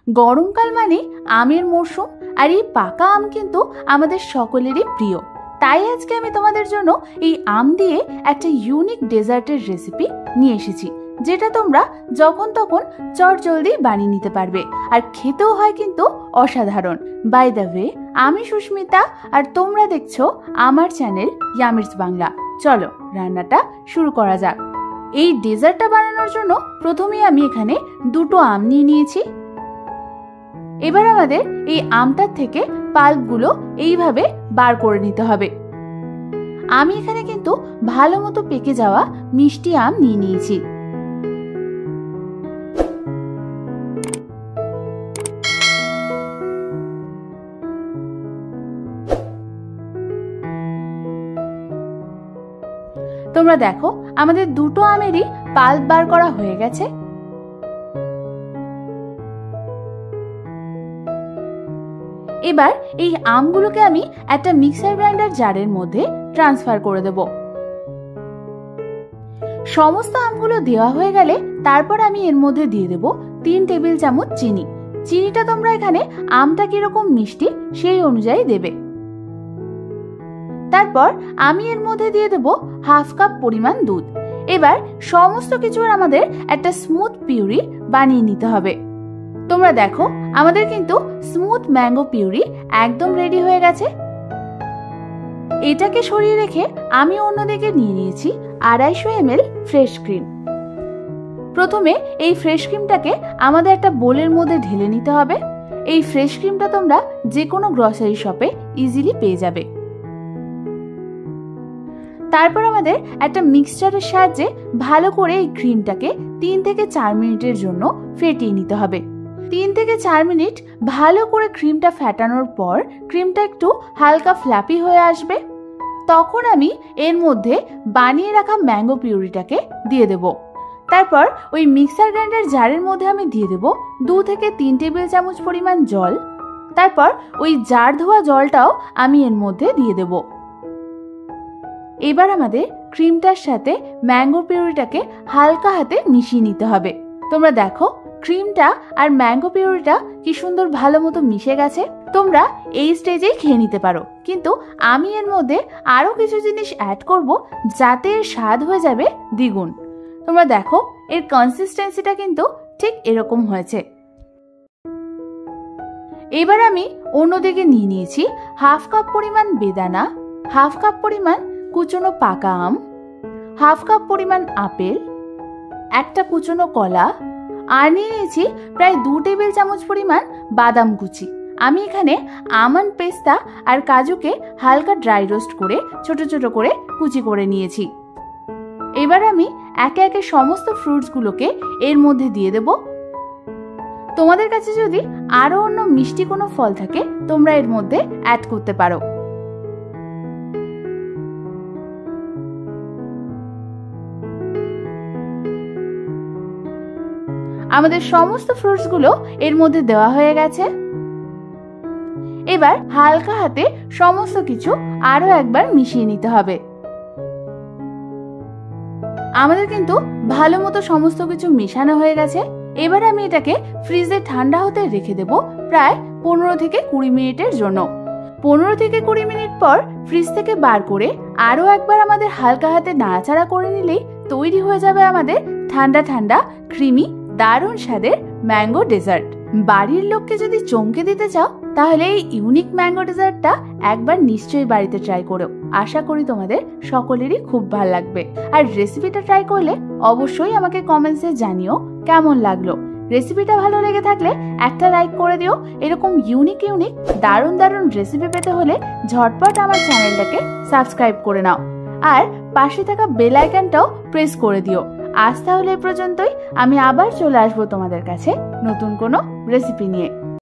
গরমকাল মানে আমের মরশুম, আর এই পাকা আম কিন্তু আমাদের সকলেরই প্রিয়। তাই আজকে আমি তোমাদের জন্য এই আম দিয়ে একটা ইউনিক ডেজার্টের রেসিপি নিয়ে এসেছি, যেটা তোমরা যখন তখন চটজলদি বানিয়ে নিতে পারবে, আর খেতেও হয় কিন্তু অসাধারণ। বাই দ্য ওয়ে, আমি সুস্মিতা আর তোমরা দেখছো আমার চ্যানেল ইয়ামিরস বাংলা। চলো রান্নাটা শুরু করা যাক। এই ডেজার্টটা বানানোর জন্য প্রথমেই আমি এখানে দুটো আম নিয়ে নিয়েছি। এবার আমাদের এই আমটার থেকে পাল্পগুলো এইভাবে বার করে নিতে হবে। আমি এখানে কিন্তু ভালো মতো পেকে যাওয়া মিষ্টি আম নিয়ে নিয়েছি। তোমরা দেখো আমাদের দুটো আমেরই পাল্প বার করা হয়ে গেছে। এবার এই আমগুলোকে আমি একটা মিক্সার গ্রাইন্ডার জারের মধ্যে ট্রান্সফার করে দেব। সমস্ত আমগুলো দেওয়া হয়ে গেলে তারপর আমি এর মধ্যে দিয়ে দেব 3 টেবিল চামচ চিনি। চিনিটা তোমরা এখানে আমটা কিরকম মিষ্টি সেই অনুযায়ী দেবে। তারপর আমি এর মধ্যে দিয়ে দেব হাফ কাপ পরিমাণ দুধ। এবার সমস্ত কিছুর আমাদের একটা স্মুথ পিউরি বানিয়ে নিতে হবে। তোমরা দেখো আমাদের কিন্তু স্মুথ ম্যাঙ্গো পিউরি একদম রেডি হয়ে গেছে। এটাকে সরিয়ে রেখে আমি অন্যদিকে নিয়ে নিয়েছি 250 ml ফ্রেশ ক্রিম। প্রথমে এই ফ্রেশ ক্রিমটাকে আমাদের একটা বোলের মধ্যে ঢেলে নিতে হবে। এই ফ্রেশ ক্রিমটা তোমরা যে কোনো গ্রসারি শপে ইজিলি পেয়ে যাবে। তারপর আমাদের একটা মিক্সচারের সাহায্যে ভালো করে এই ক্রিমটাকে 3 থেকে 4 মিনিটের জন্য ফেটিয়ে নিতে হবে। 3 থেকে 4 মিনিট ভালো করে ক্রিমটা ফেটানোর পর ক্রিমটা একটু হালকা ফ্ল্যাপি হয়ে আসবে। তখন আমি এর মধ্যে বানিয়ে রাখা ম্যাঙ্গো পিউরিটাকে দিয়ে দেব। তারপর ওই মিক্সার গ্রাইন্ডার জারের মধ্যে আমি দিয়ে দেব 2 থেকে 3 টেবিল চামচ পরিমাণ জল। তারপর ওই জার ধোয়া জলটাও আমি এর মধ্যে দিয়ে দেব। এবার আমাদের ক্রিমটার সাথে ম্যাঙ্গো পিউরিটাকে হালকা হাতে মিশিয়ে নিতে হবে। তোমরা দেখো ক্রিমটা আর ম্যাঙ্গো পিউরিটা কি সুন্দর ভালো মতো মিশে গেছে। তোমরা এই স্টেজেই খেয়ে নিতে পারো, কিন্তু আমি এর মধ্যে আরো কিছু জিনিস অ্যাড করব যাতে এর স্বাদ হয়ে যাবে দ্বিগুণ। তোমরা দেখো এর কনসিস্টেন্সিটা কিন্তু ঠিক এরকম হয়েছে। এবার আমি অন্যদিকে নিয়ে নিয়েছি হাফ কাপ পরিমাণ বেদানা, হাফ কাপ পরিমাণ কুচনো পাকা আম, হাফ কাপ পরিমাণ আপেল, একটা কুচনো কলা, আর নিয়ে নিয়েছি প্রায় 2 টেবিল চামচ পরিমাণ বাদাম কুচি। আমি এখানে আমন্ড, পেস্তা আর কাজুকে হালকা ড্রাই রোস্ট করে ছোট ছোট করে কুচি করে নিয়েছি। এবার আমি একে একে সমস্ত ফ্রুটসগুলোকে এর মধ্যে দিয়ে দেব। তোমাদের কাছে যদি আরো অন্য মিষ্টি কোনো ফল থাকে তোমরা এর মধ্যে অ্যাড করতে পারো। আমাদের সমস্ত ফ্রুটসগুলো এর মধ্যে দেওয়া হয়ে গেছে। এবার হালকা হাতে সমস্ত কিছু আরো একবার মিশিয়ে নিতে হবে। আমাদের কিন্তু ভালো মতো সমস্ত কিছু মেশানো হয়ে গেছে। এবার আমি এটাকে ফ্রিজে ঠান্ডা হতে রেখে দেব প্রায় 15 থেকে 20 মিনিটের জন্য। 15 থেকে 20 মিনিট পর ফ্রিজ থেকে বার করে আরো একবার আমাদের হালকা হাতে নাড়াচাড়া করে নিলেই তৈরি হয়ে যাবে আমাদের ঠান্ডা ঠান্ডা ক্রিমি দারুণ স্বাদের ম্যাঙ্গো ডেজার্ট। বাড়ির লোককে যদি চমকে দিতে চাও তাহলে এই ইউনিক ম্যাঙ্গো ডেজার্টটা একবার নিশ্চয়ই বাড়িতে ট্রাই করো। আশা করি তোমাদের সকলেরই খুব ভালো লাগবে। আর রেসিপিটা ট্রাই করলে অবশ্যই আমাকে কমেন্টসে জানিও কেমন লাগলো। রেসিপিটা ভালো লেগে থাকলে একটা লাইক করে দিও। এরকম ইউনিক ইউনিক দারুণ দারুণ রেসিপি পেতে হলে ঝটপট আমার চ্যানেলটাকে সাবস্ক্রাইব করে নাও, আর পাশে থাকা বেল আইকনটাও প্রেস করে দিও। আজ তাহলে এ পর্যন্তই। আমি আবার চলে আসবো তোমাদের কাছে নতুন কোনো রেসিপি নিয়ে।